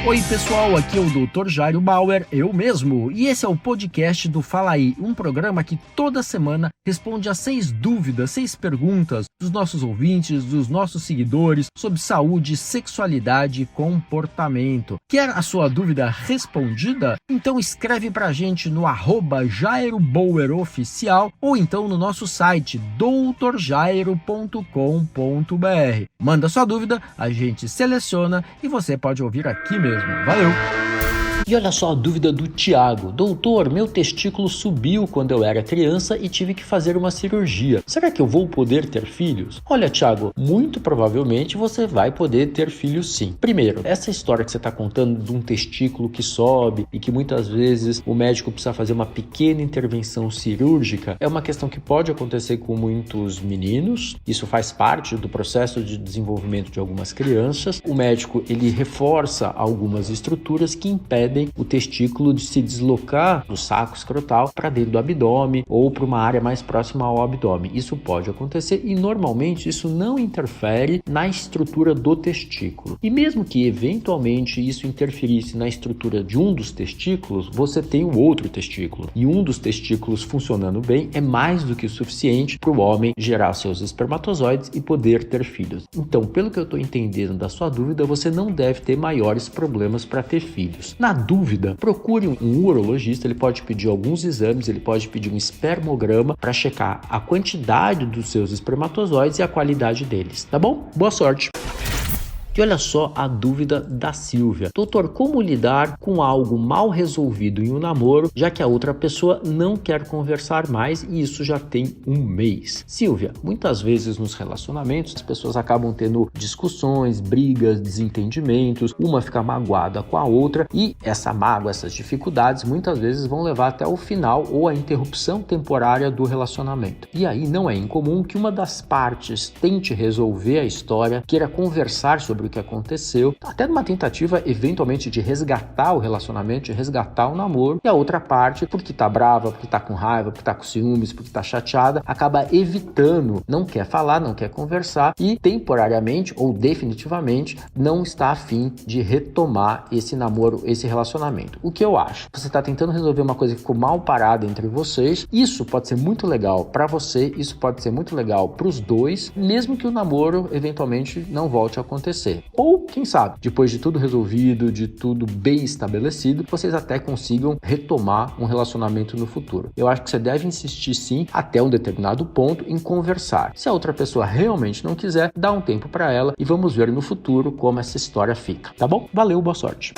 Oi pessoal, aqui é o Dr. Jairo Bauer, eu mesmo, e esse é o podcast do Fala Aí, um programa que toda semana responde a 6 dúvidas, 6 perguntas dos nossos ouvintes, dos nossos seguidores sobre saúde, sexualidade e comportamento. Quer a sua dúvida respondida? Então escreve pra gente no @JairoBauerOficial ou então no nosso site drjairo.com.br. Manda sua dúvida, a gente seleciona e você pode ouvir aqui mesmo. Valeu! E olha só a dúvida do Tiago. Doutor, meu testículo subiu quando eu era criança e tive que fazer uma cirurgia. Será que eu vou poder ter filhos? Olha, Tiago, muito provavelmente você vai poder ter filhos sim. Primeiro, essa história que você está contando de um testículo que sobe e que muitas vezes o médico precisa fazer uma pequena intervenção cirúrgica é uma questão que pode acontecer com muitos meninos. Isso faz parte do processo de desenvolvimento de algumas crianças. O médico, ele reforça algumas estruturas que impedem o testículo de se deslocar do saco escrotal para dentro do abdômen ou para uma área mais próxima ao abdômen. Isso pode acontecer e normalmente isso não interfere na estrutura do testículo. E mesmo que eventualmente isso interferisse na estrutura de um dos testículos, você tem o outro testículo. E um dos testículos funcionando bem é mais do que o suficiente para o homem gerar seus espermatozoides e poder ter filhos. Então, pelo que eu estou entendendo da sua dúvida, você não deve ter maiores problemas para ter filhos. Na dúvida, procure um urologista, ele pode pedir alguns exames, ele pode pedir um espermograma para checar a quantidade dos seus espermatozoides e a qualidade deles, tá bom? Boa sorte! E olha só a dúvida da Silvia. Doutor, como lidar com algo mal resolvido em um namoro, já que a outra pessoa não quer conversar mais e isso já tem um mês? Silvia, muitas vezes nos relacionamentos as pessoas acabam tendo discussões, brigas, desentendimentos, uma fica magoada com a outra e essa mágoa, essas dificuldades muitas vezes vão levar até o final ou a interrupção temporária do relacionamento. E aí não é incomum que uma das partes tente resolver a história, queira conversar sobre o que aconteceu, até numa tentativa eventualmente de resgatar o relacionamento, de resgatar o namoro, e a outra parte, porque tá brava, porque tá com raiva, porque tá com ciúmes, porque tá chateada, acaba evitando, não quer falar, não quer conversar e temporariamente ou definitivamente não está afim de retomar esse namoro, esse relacionamento. O que eu acho? Você tá tentando resolver uma coisa que ficou mal parada entre vocês, isso pode ser muito legal para você, isso pode ser muito legal para os dois, mesmo que o namoro eventualmente não volte a acontecer. Ou, quem sabe, depois de tudo resolvido, de tudo bem estabelecido, vocês até consigam retomar um relacionamento no futuro. Eu acho que você deve insistir sim, até um determinado ponto, em conversar. Se a outra pessoa realmente não quiser, dá um tempo para ela e vamos ver no futuro como essa história fica, tá bom? Valeu, boa sorte!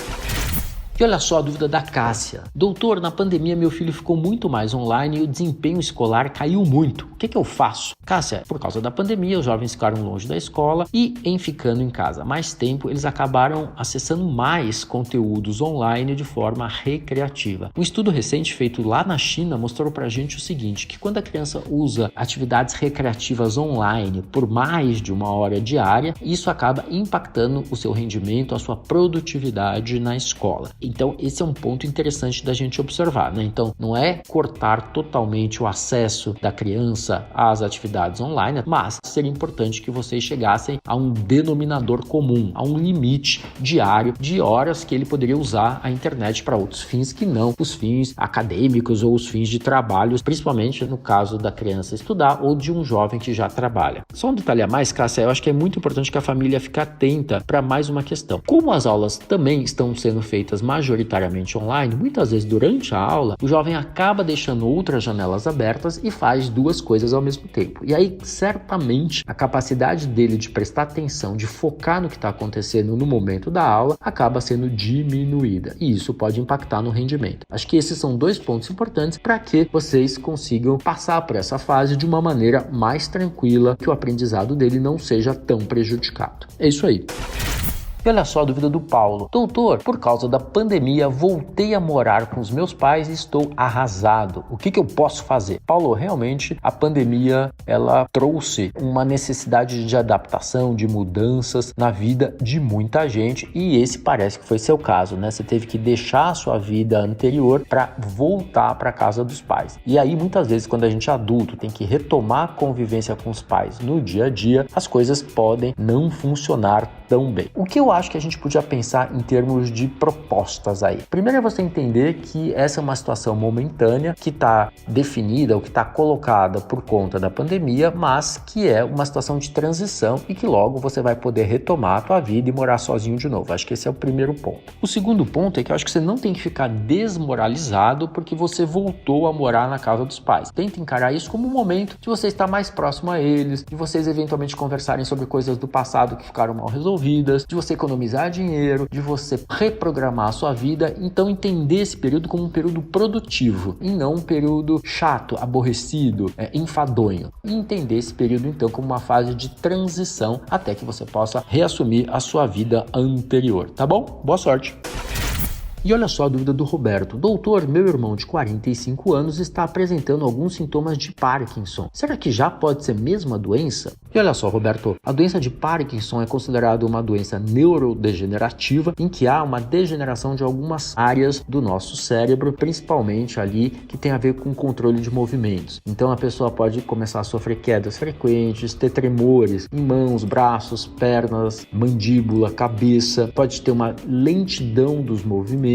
E olha só a dúvida da Cássia. Doutor, na pandemia meu filho ficou muito mais online e o desempenho escolar caiu muito. O que eu faço? Cássia, por causa da pandemia, os jovens ficaram longe da escola e, em ficando em casa mais tempo, eles acabaram acessando mais conteúdos online de forma recreativa. Um estudo recente feito lá na China mostrou pra gente o seguinte, que quando a criança usa atividades recreativas online por mais de 1 hora diária, isso acaba impactando o seu rendimento, a sua produtividade na escola. Então, esse é um ponto interessante da gente observar, né? Então, não é cortar totalmente o acesso da criança às atividades online, mas seria importante que vocês chegassem a um denominador comum, a um limite diário de horas que ele poderia usar a internet para outros fins que não os fins acadêmicos ou os fins de trabalho, principalmente no caso da criança estudar ou de um jovem que já trabalha. Só um detalhe a mais, Cássia, eu acho que é muito importante que a família fique atenta para mais uma questão. Como as aulas também estão sendo feitas majoritariamente online, muitas vezes durante a aula, o jovem acaba deixando outras janelas abertas e faz 2 coisas ao mesmo tempo. E aí, certamente, a capacidade dele de prestar atenção, de focar no que está acontecendo no momento da aula, acaba sendo diminuída. E isso pode impactar no rendimento. Acho que esses são 2 pontos importantes para que vocês consigam passar por essa fase de uma maneira mais tranquila, que o aprendizado dele não seja tão prejudicado. É isso aí. E olha só a dúvida do Paulo. Doutor, por causa da pandemia, voltei a morar com os meus pais e estou arrasado. O que eu posso fazer? Paulo, realmente a pandemia ela trouxe uma necessidade de adaptação, de mudanças na vida de muita gente e esse parece que foi seu caso, né? Você teve que deixar a sua vida anterior para voltar para a casa dos pais. E aí muitas vezes quando a gente é adulto tem que retomar a convivência com os pais no dia a dia, as coisas podem não funcionar tão bem. O que eu acho que a gente podia pensar em termos de propostas aí? Primeiro é você entender que essa é uma situação momentânea que está definida ou que está colocada por conta da pandemia, mas que é uma situação de transição e que logo você vai poder retomar a tua vida e morar sozinho de novo. Acho que esse é o primeiro ponto. O segundo ponto é que eu acho que você não tem que ficar desmoralizado porque você voltou a morar na casa dos pais. Tenta encarar isso como um momento de você estar mais próximo a eles, de vocês eventualmente conversarem sobre coisas do passado que ficaram mal resolvidas, de você economizar dinheiro, de você reprogramar a sua vida. Então entender esse período como um período produtivo e não um período chato, aborrecido, enfadonho. E entender esse período então como uma fase de transição até que você possa reassumir a sua vida anterior, tá bom? Boa sorte! E olha só a dúvida do Roberto. Doutor, meu irmão de 45 anos está apresentando alguns sintomas de Parkinson. Será que já pode ser mesmo a doença? E olha só, Roberto, a doença de Parkinson é considerada uma doença neurodegenerativa em que há uma degeneração de algumas áreas do nosso cérebro, principalmente ali que tem a ver com o controle de movimentos. Então a pessoa pode começar a sofrer quedas frequentes, ter tremores em mãos, braços, pernas, mandíbula, cabeça, pode ter uma lentidão dos movimentos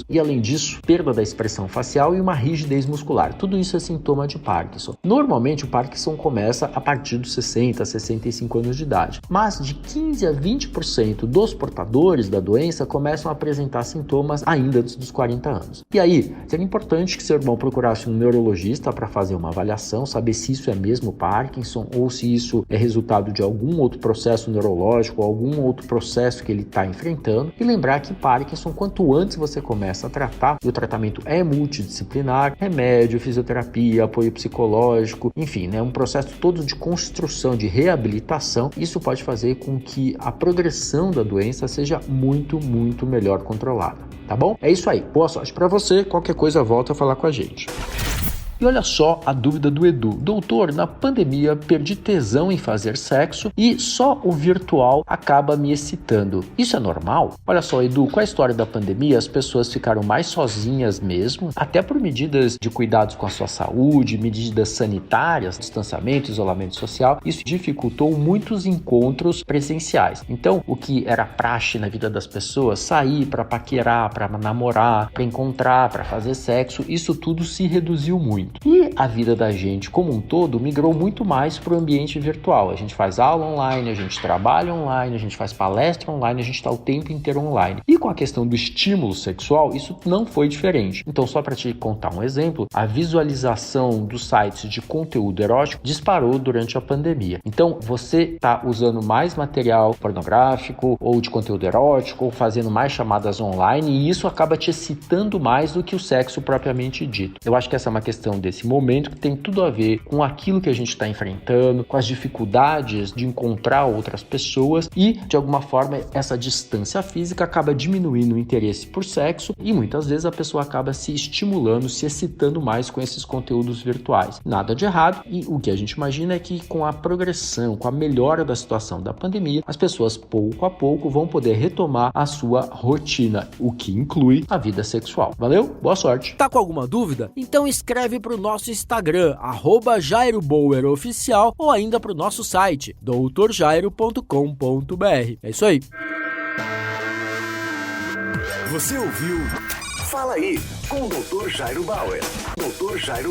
e, além disso, perda da expressão facial e uma rigidez muscular. Tudo isso é sintoma de Parkinson. Normalmente, o Parkinson começa a partir dos 60, 65 anos de idade, mas de 15 a 20% dos portadores da doença começam a apresentar sintomas ainda antes dos 40 anos. E aí, seria importante que seu irmão procurasse um neurologista para fazer uma avaliação, saber se isso é mesmo Parkinson ou se isso é resultado de algum outro processo neurológico ou algum outro processo que ele está enfrentando. E lembrar que Parkinson, quanto antes você começa a tratar, e o tratamento é multidisciplinar, remédio, fisioterapia, apoio psicológico, enfim, um processo todo de construção, de reabilitação. Isso pode fazer com que a progressão da doença seja muito, muito melhor controlada, tá bom? É isso aí, boa sorte para você, qualquer coisa volta a falar com a gente. E olha só a dúvida do Edu. Doutor, na pandemia perdi tesão em fazer sexo e só o virtual acaba me excitando. Isso é normal? Olha só, Edu, com a história da pandemia, as pessoas ficaram mais sozinhas mesmo, até por medidas de cuidados com a sua saúde, medidas sanitárias, distanciamento, isolamento social. Isso dificultou muitos encontros presenciais. Então, o que era praxe na vida das pessoas, sair para paquerar, para namorar, para encontrar, para fazer sexo, isso tudo se reduziu muito. E a vida da gente como um todo migrou muito mais para o ambiente virtual. A gente faz aula online, a gente trabalha online, a gente faz palestra online, a gente está o tempo inteiro online. E com a questão do estímulo sexual, isso não foi diferente. Então, só para te contar um exemplo, a visualização dos sites de conteúdo erótico disparou durante a pandemia. Então, você está usando mais material pornográfico ou de conteúdo erótico ou fazendo mais chamadas online e isso acaba te excitando mais do que o sexo propriamente dito. Eu acho que essa é uma questão desse momento que tem tudo a ver com aquilo que a gente está enfrentando, com as dificuldades de encontrar outras pessoas e, de alguma forma, essa distância física acaba diminuindo o interesse por sexo e muitas vezes a pessoa acaba se estimulando, se excitando mais com esses conteúdos virtuais. Nada de errado e o que a gente imagina é que com a progressão, com a melhora da situação da pandemia, as pessoas pouco a pouco vão poder retomar a sua rotina, o que inclui a vida sexual. Valeu? Boa sorte! Tá com alguma dúvida? Então escreve para o nosso Instagram, @JairoBauerOficial, ou ainda para o nosso site, doutorjairo.com.br. É isso aí. Você ouviu Fala Aí, com o Dr. Jairo Bauer. Dr. Jairo